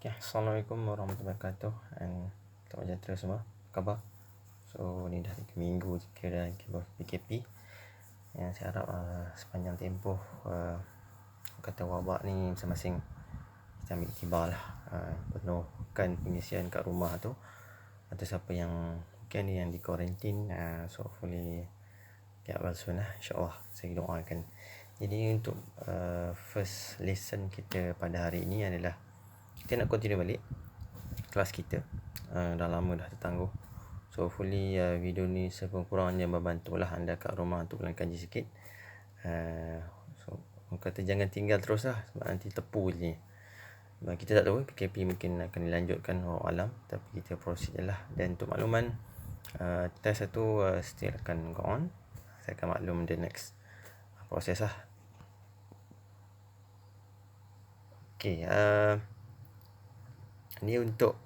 Okay, Assalamualaikum warahmatullahi wabarakatuh. And selamat sejahtera semua. Apa khabar? So ni dah 3 minggu kira PKP. Yang saya harap sepanjang tempoh kata wabak ni masing-masing kita ambil iktibar lah, penuhkan pengisian kat rumah tu, atau siapa yang mungkin yang di kuarantin, so hopefully get well soon lah, insyaAllah. Saya doakan. Jadi untuk first lesson kita pada hari ini adalah kita nak continue balik kelas kita. Dah lama dah tertangguh. So hopefully video ni sekurang-kurangnya membantulah anda kat rumah untuk ulang kaji sikit. So orang kata jangan tinggal terus lah, sebab nanti tepu je. Kita tak tahu PKP mungkin akan dilanjutkan, wallahu alam, tapi kita proceed je lah. Dan untuk makluman, test satu still akan go on. Saya akan maklum the next proses lah. Okay, ni untuk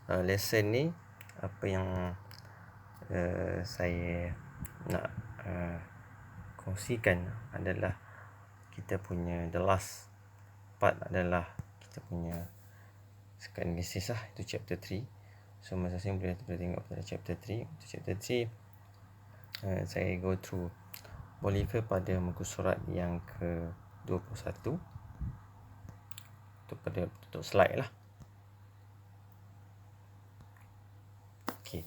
lesson ni, apa yang saya nak kongsikan adalah kita punya the last part adalah kita punya analysis lah, itu chapter 3. So masing-masing boleh tengok pada chapter 3. Untuk chapter 3 saya go through Bolivar pada muka surat yang ke-21. Itu pada tutup slide lah. Okay.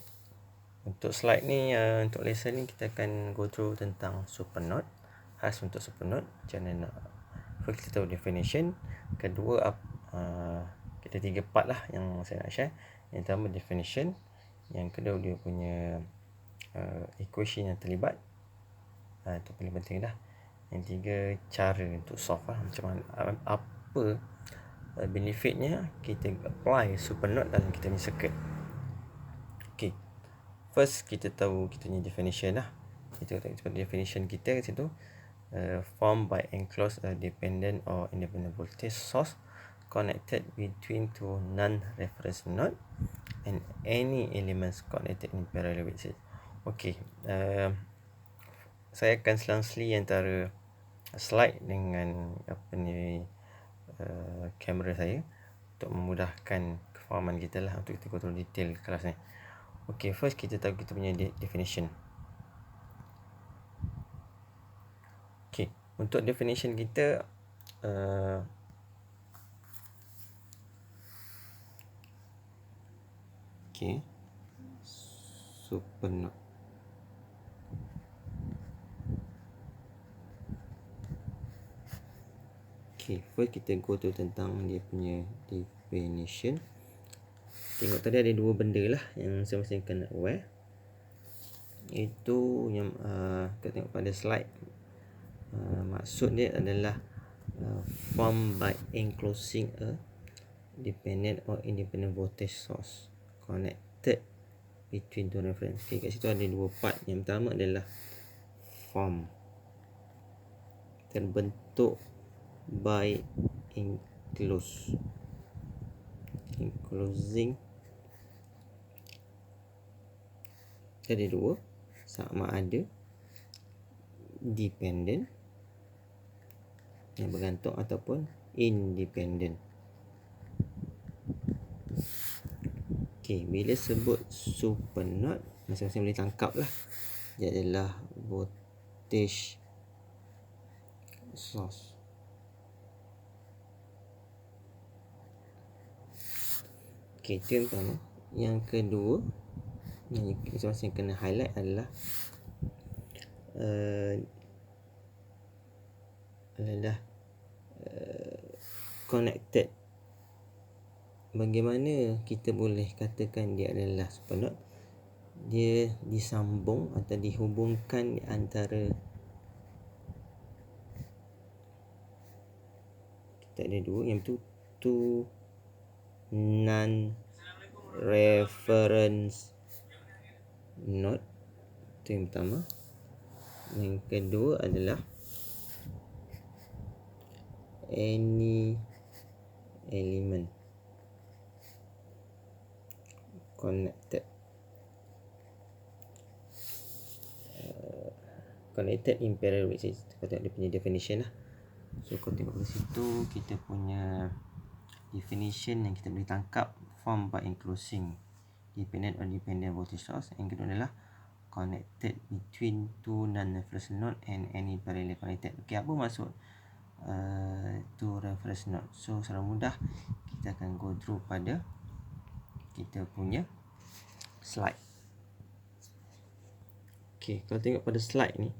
Untuk slide ni, untuk lesson ni kita akan go through tentang supernode. Khas untuk supernode, macam mana nak, first kita tahu definition. Kedua, kita 3 part lah yang saya nak share. Yang pertama definition, yang kedua dia punya equation yang terlibat, itu paling penting dah. Yang tiga, cara untuk solve lah, macam mana, apa benefitnya kita apply supernode dalam kita punya circuit. Okay, first kita tahu kita punya definition lah. Kita tahu definition kita kat situ, formed by enclosed dependent or independent voltage source connected between two non-reference node and any elements connected in parallel with it. Okay, saya akan selang-seli antara slide dengan apa ni, kamera saya untuk memudahkan kefahaman kita lah, untuk kita kontrol detail kelas ni. Okay, first kita tahu kita punya definition. Okay, untuk definition kita, okay, supernode. Okay, first kita go to tentang dia punya definition. Tengok tadi ada dua benda lah yang saya mesti kena aware. Itu yang kita tengok pada slide. Maksud dia adalah formed by enclosing a dependent or independent voltage source connected between two reference. Okay, kat situ ada dua part. Yang pertama adalah form, terbentuk by enclosing. Ada dua, sama ada dependent yang bergantung ataupun independent. Okay, bila sebut supernode, masing-masing boleh tangkap lah. Dia adalah voltage source. Okay, itu yang pertama. Yang kedua, yang masing-masing kena highlight adalah connected. Bagaimana kita boleh katakan dia adalah supernode? Dia disambung atau dihubungkan antara, kita ada dua, yang tu non-reference node. Itu yang pertama. Yang kedua adalah any element connected in parallel with it. Kita tengok dia punya definition lah. So kalau tengok di situ, kita punya definition yang kita boleh tangkap, formed by enclosing dependent or dependent voltage source. Yang kedua adalah connected between two non-reference node and any parallel connected. Okey, apa maksud two reference node? So secara mudah kita akan go through pada kita punya slide. Okey, kalau tengok pada slide ni,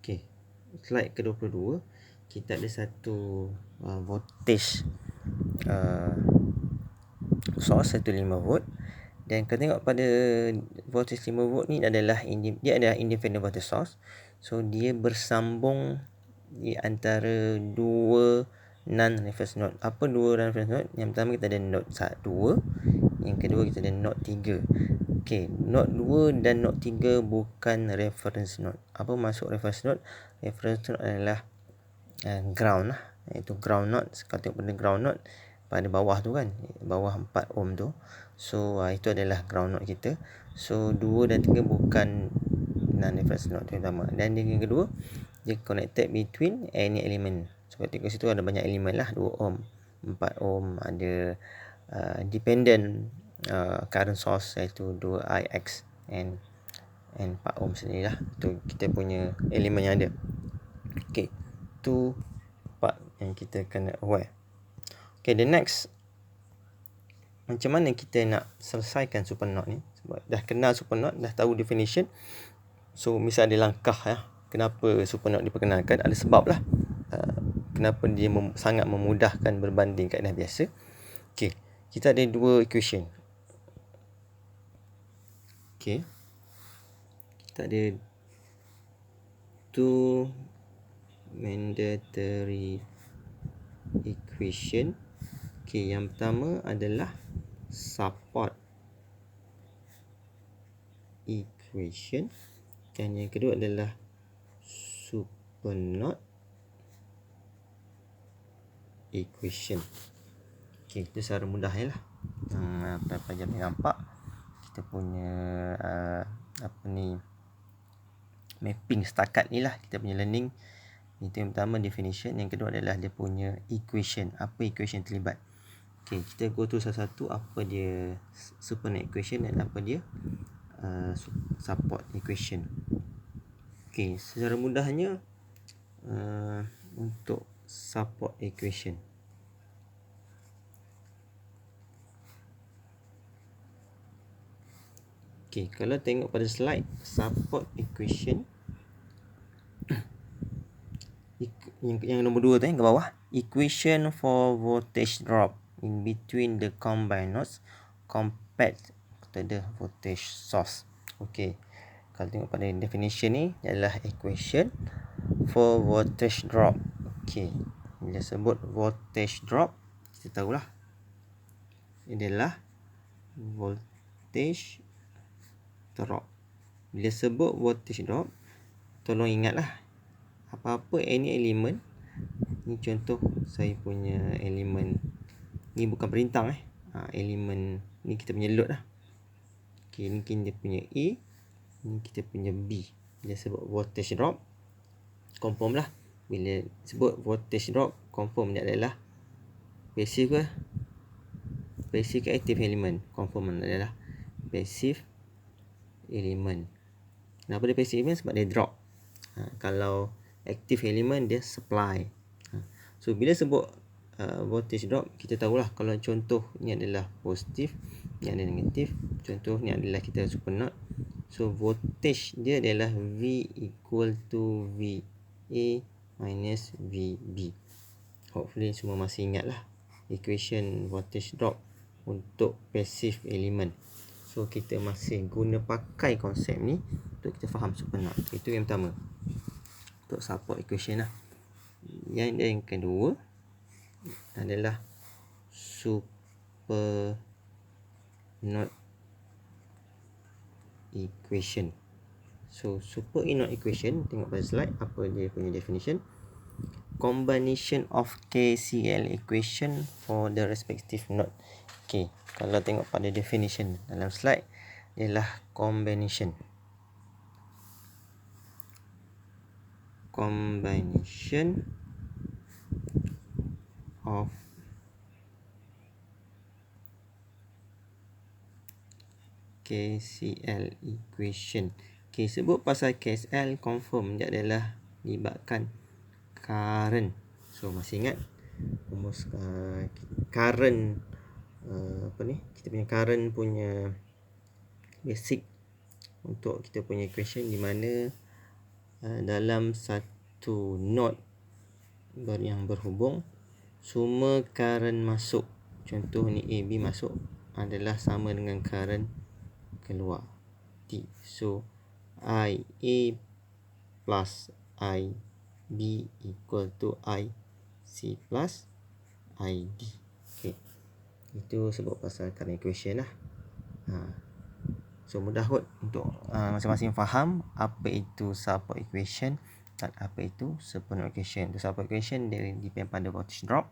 okey, slide ke-22, kita ada satu voltage source 15 volt. Dan kalau tengok pada voltage 5 volt ni adalah dia adalah independent voltage source. So dia bersambung di antara dua non-reference node. Apa dua non-reference node? Yang pertama kita ada node 2, yang kedua kita ada node 3. Okey, node 2 dan node 3 bukan reference node. Apa maksud reference node? Reference node adalah ground lah, iaitu ground node. Kalau tengok pada ground node pada bawah tu kan, bawah 4 ohm tu. So itu adalah ground node kita. So 2 dan 3 bukan non-reference node terutama. Dan yang kedua, dia connected between any element. So tengok situ ada banyak elemen lah, 2 ohm, 4 ohm, ada dependent current source iaitu 2ix and 4 ohm sendiri lah. Tu kita punya elemen yang ada. Okay, tu part yang kita kena aware. Okay, the next, macam mana kita nak selesaikan supernode ni? Sebab dah kenal supernode, dah tahu definition. So misal ada langkah ya, kenapa supernode diperkenalkan, ada sebab lah kenapa dia sangat memudahkan berbanding kaedah biasa. Okay, kita ada dua equation. Okay, kita ada two mandatory equation. Okay, yang pertama adalah support equation dan yang kedua adalah supernode equation. Okay, itu secara mudah lah. Pelajar boleh nampak kita punya mapping setakat ni lah, kita punya learning. Itu yang pertama, definition. Yang kedua adalah dia punya equation. Apa equation terlibat? Okay, kita go through satu-satu. Apa dia supernode equation dan apa dia support equation. Okay, secara mudahnya untuk support equation, okay, kalau tengok pada slide support equation, yang nombor 2 tu, yang ke bawah, equation for voltage drop in between the combined nodes compared to the voltage source. Okay, kalau tengok pada definition ni adalah equation for voltage drop. Okay, bila sebut voltage drop, kita tahulah ini adalah voltage drop. Bila sebut voltage drop, tolong ingatlah, apa-apa any element ni, contoh saya punya elemen ni bukan perintang elemen ni kita punya load lah. Okay, ni kita punya A, ni kita punya B. Bila sebut voltage drop, confirm lah. Bila sebut voltage drop, confirm dia adalah passive ke active element. Confirm adalah passive element. Kenapa dia passive element? Sebab dia drop. Kalau active element dia supply. So bila sebut voltage drop, kita tahulah kalau contoh ni adalah positif, ni adalah negatif. Contoh ni adalah kita supernode. So voltage dia adalah V equal to VA minus VB. Hopefully semua masih ingat lah equation voltage drop untuk passive element. So kita masih guna pakai konsep ni untuk kita faham supernode. Itu yang pertama, untuk support equation lah. Yang kedua adalah supernode equation. So supernode equation, tengok pada slide apa dia punya definition. Combination of KCL equation for the respective node. Okay, kalau tengok pada definition dalam slide, ialah combination of KCL equation. Okay, sebut pasal KCL confirm dia adalah libatkan current. So masih ingat rumus current kita punya current punya basic untuk kita punya equation, di mana dalam satu node yang berhubung, semua current masuk, contoh ni AB masuk, adalah sama dengan current keluar T. So IA plus IB equal to IC plus ID. Okay, itu sebut pasal current equation lah. So mudah kot untuk masing-masing faham apa itu support equation dan apa itu supernode equation. Untuk support equation dia depend pada voltage drop,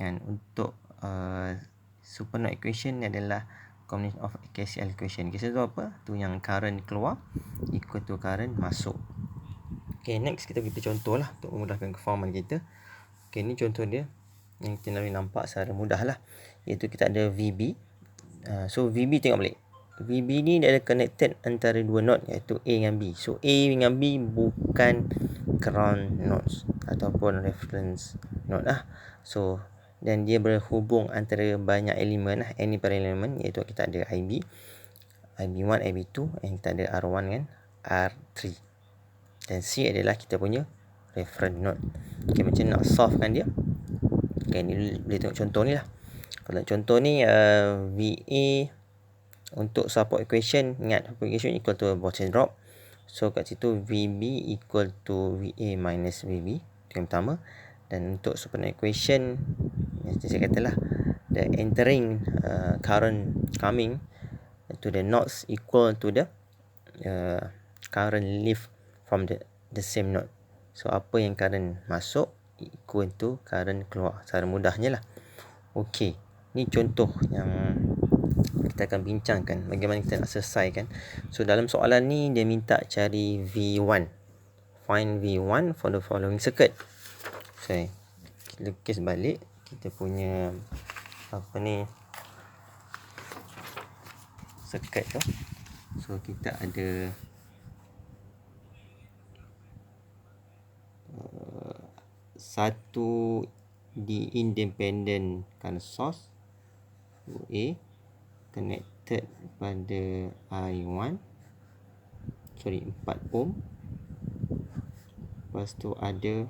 dan untuk supernode equation adalah combination of KCL equation. KCL tu apa? Tu yang current keluar equal to current masuk. Okay, next kita contoh lah untuk memudahkan kefahaman kita. Okay, ni contoh dia yang kita boleh nampak secara mudah lah, iaitu kita ada VB. So VB tengok balik, VB ni dia ada connected antara dua node, iaitu A dengan B. So A dengan B bukan ground nodes ataupun reference node lah. So dan dia berhubung antara banyak elemen lah, any parallel element, iaitu kita ada IB, IB1, IB2, and kita ada R1 dengan R3. Dan C adalah kita punya reference node. Okay, macam nak solve kan dia. Okay, ni boleh tengok contoh ni lah. Kalau contoh ni VA untuk support equation, ingat support equation equal to voltage drop. So kat situ VB equal to VA minus VB, itu yang pertama. Dan untuk supernode equation, yang saya katalah, the entering current coming to the nodes equal to the current leave from the same node. So apa yang current masuk equal to current keluar, secara mudahnya lah. Okey, ni contoh yang kita akan bincangkan bagaimana kita nak selesaikan. So dalam soalan ni dia minta cari V1. Find V1 for the following circuit. So kita lukis balik kita punya circuit tu. So kita ada satu di independent current source A connected pada I1, 4 ohm. Lepas tu ada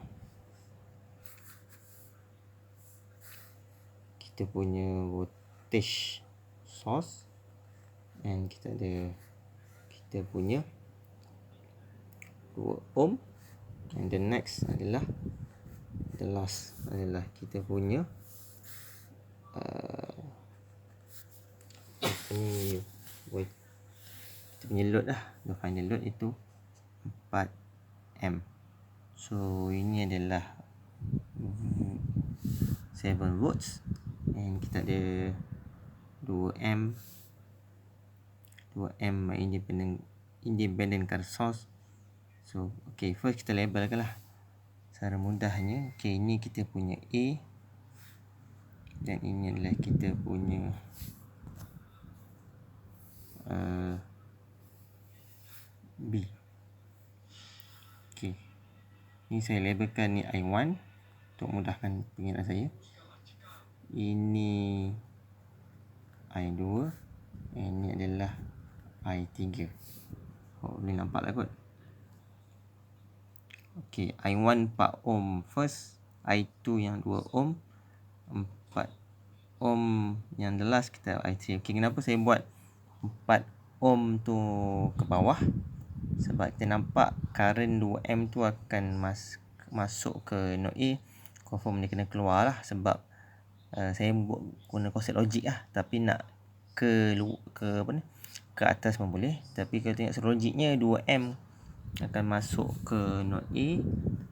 kita punya voltage source, and kita punya 2 ohm, and the next adalah the last adalah kita punya kita punya load lah. The final load itu 4 M. So ini adalah 7 volts, and kita ada 2 M independent current source. So okay, first kita labelkan lah secara mudahnya. Okay, ini kita punya A, dan ini adalah kita punya B. Okay, ini saya labelkan ni I1 untuk mudahkan pengingat saya. Ini I2, and ini adalah I3. Boleh nampak lah kot. Okay, I1 4 ohm first, I2 yang 2 ohm, 4 ohm yang the last kita I3. Okay, kenapa saya buat 4 ohm tu ke bawah? Sebab kita nampak current 2M tu akan masuk ke node A, confirm dia kena keluar lah. Sebab saya guna konsep logik lah, tapi nak ke atas pun boleh. Tapi kalau tengok logiknya, 2M akan masuk ke node A,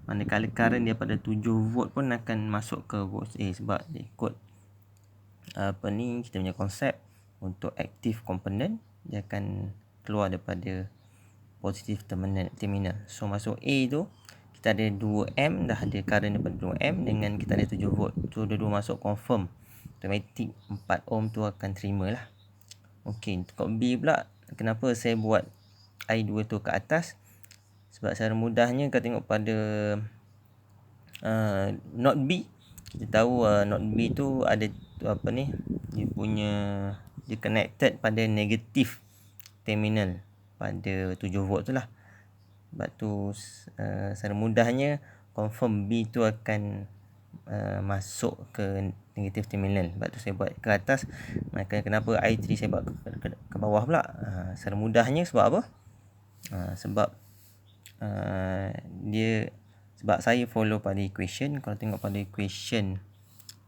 manakala current daripada 7 volt pun akan masuk ke volt A, sebab dia ikut kita punya konsep untuk active component, dia akan keluar daripada positive terminal. So masuk A tu kita ada 2M, dah ada current daripada 2M dengan kita ada 7 volt. So dua-dua masuk confirm, automatic 4 ohm tu akan terima lah. Okey, untuk B pula, kenapa saya buat I2 tu ke atas? Sebab secara mudahnya kalau tengok pada node B, kita tahu node B tu ada dia connected pada negatif terminal pada 7 volt tu lah. Sebab tu secara mudahnya confirm B tu akan masuk ke negatif terminal. Sebab tu saya buat ke atas. Maka kenapa I3 saya buat ke bawah pula? Secara mudahnya sebab apa? Sebab sebab saya follow pada equation. Kalau tengok pada equation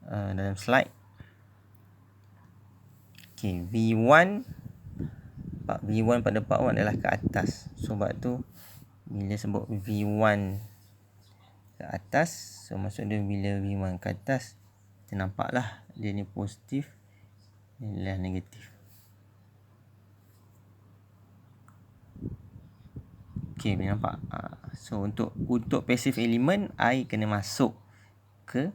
dalam slide, okay, V1 pada part 1 adalah ke atas. Sebab tu bila sebut V1 ke atas, so maksud dia bila V1 ke atas, kita nampak lah dia ni positif, ni adalah negatif. Okay, boleh nampak. So untuk passive element, I kena masuk ke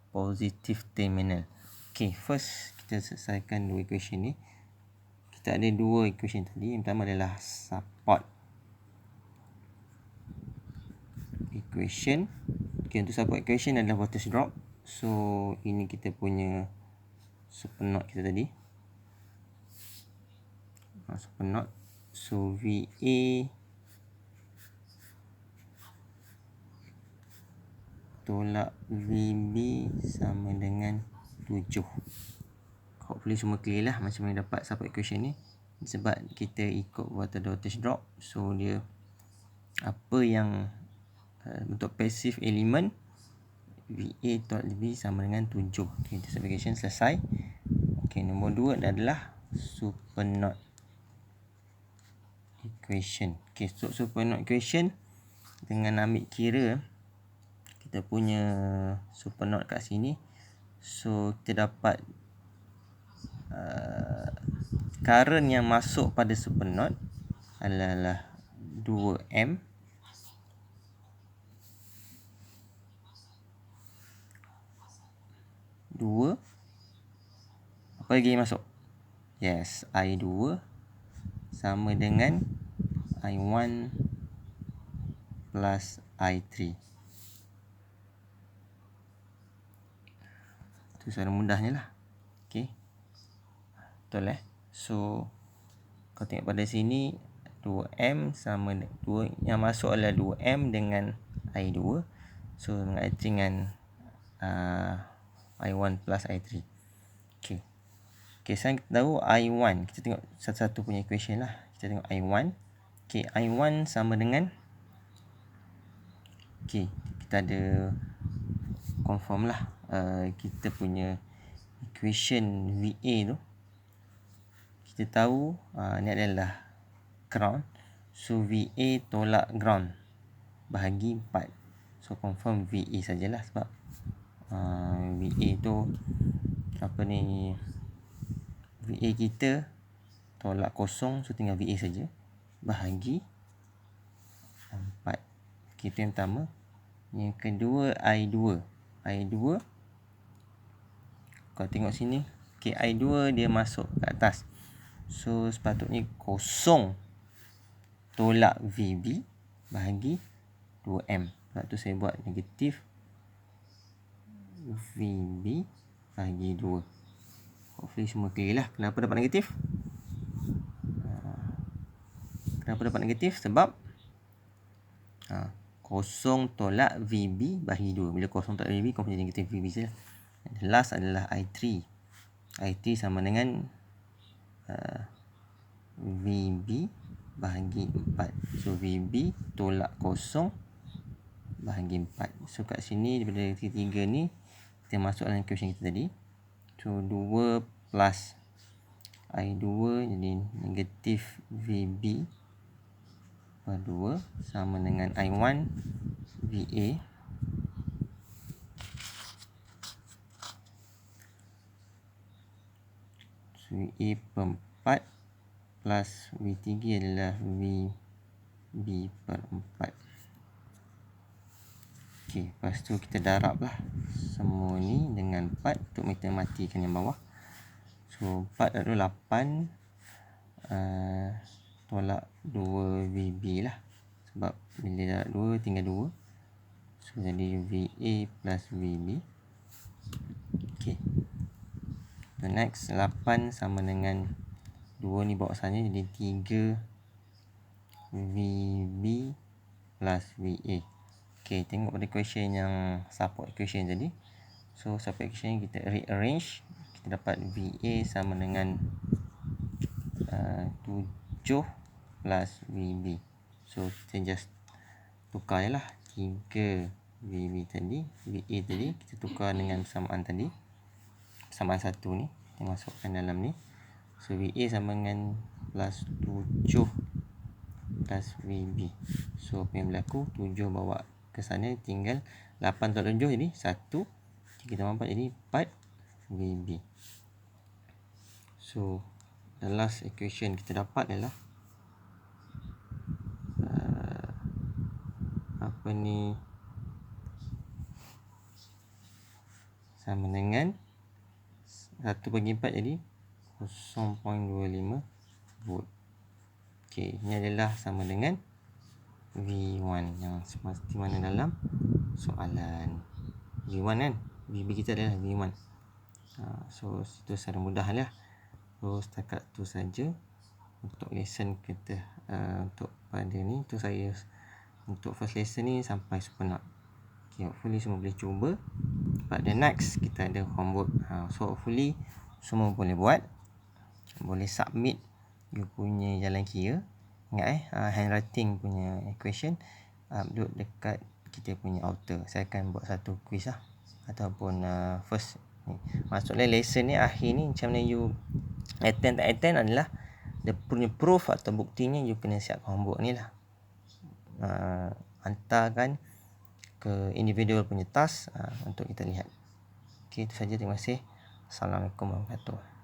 positive terminal. Okay, first kita selesaikan dua equation ni. Kita ada dua equation tadi. Yang pertama adalah support equation. Okay, untuk support equation adalah voltage drop. So ini kita punya super node kita tadi. Super node. So VA tolak VB sama dengan 7. Hopefully semua clear lah macam mana dapat support equation ni. Sebab kita ikut voltage drop, so dia apa yang untuk passive element, VA tolak VB sama dengan 7. Okay, simplification selesai. Okay, nombor 2 adalah super node equation. Okay, so super node equation dengan ambil kira kita punya super node kat sini, so kita dapat current yang masuk pada super node adalah 2M apa lagi masuk? Yes, I2 sama dengan I1 plus I3. Itu secara mudahnya lah. Okay, betul So kalau tengok pada sini 2M sama 2 yang masuk adalah 2M dengan I2. So dengan I3 dengan I1 plus I3. Okay. Okay, sekarang kita tahu I1. Kita tengok satu-satu punya equation lah. Kita tengok I1. Okay, I1 sama dengan, okay, kita ada confirm lah kita punya equation VA tu. Kita tahu ni adalah ground. So VA tolak ground bahagi 4. So confirm VA sajalah sebab VA tu VA kita tolak kosong, so tinggal VA saja bahagi 4. Kita yang pertama. Yang kedua I2. Kalau tengok sini, okay, I2 dia masuk ke atas. So sepatutnya kosong tolak VB bahagi 2M. Sebab tu saya buat negatif VB bahagi 2. Hopefully semua clear lah. Kenapa dapat negatif? Sebab kosong tolak VB bahagi 2. Bila kosong tolak VB, kau punya negatif VB saja. Last adalah I3. I3 sama dengan VB bahagi 4. So VB tolak kosong bahagi 4. So kat sini daripada ketiga ni kita masuk dalam equation kita tadi. So 2 plus I2 jadi negatif VB per 2 sama dengan I1 VA so VA per 4 plus V3 adalah VB per 4. Okey, lepas tu kita darab lah semua ni dengan 4 untuk kita matikan yang bawah. So 4 lalu 8 tolak 2 VB lah. Sebab bila darab 2 tinggal 2. So jadi VA plus VB. Okey. So next 8 sama dengan 2 ni bawa sana jadi 3 VB plus VA. Okey, tengok pada equation yang support equation tadi. So support equation kita rearrange, kita dapat VA sama dengan 7 plus VB. So kita just tukar je lah 3 VB tadi, VA tadi kita tukar dengan persamaan tadi, persamaan 1 ni kita masukkan dalam ni. So VA sama dengan plus 7 plus VB. So apa yang berlaku, 7 bawa ke sana tinggal 8 tolak 7 jadi 1, 3 tambah 4 jadi 4 VB. So the last equation kita dapat adalah apa ni, sama dengan 1/4 jadi 0.25 volt. Okey, ini adalah sama dengan V1 yang seperti mana dalam soalan. V1 kan, VB kita adalah V1. So itu secara mudah lah. So setakat tu saja untuk lesson kita, untuk pada ni tu saya untuk first lesson ni sampai sempurna. Okay, hopefully semua boleh cuba. Pada next kita ada homework. So hopefully semua boleh buat, boleh submit you punya jalan kira. Ingat handwriting punya equation upload dekat kita punya author. Saya akan buat satu quiz lah, ataupun first ni. Maksudnya lesson ni akhir ni macam mana you attend tak attend adalah dia punya proof atau buktinya you kena siapkan homework ni lah. Hantarkan ke individual punya task untuk kita lihat. Okay, itu saja. Terima kasih. Assalamualaikum warahmatullahi wabarakatuh.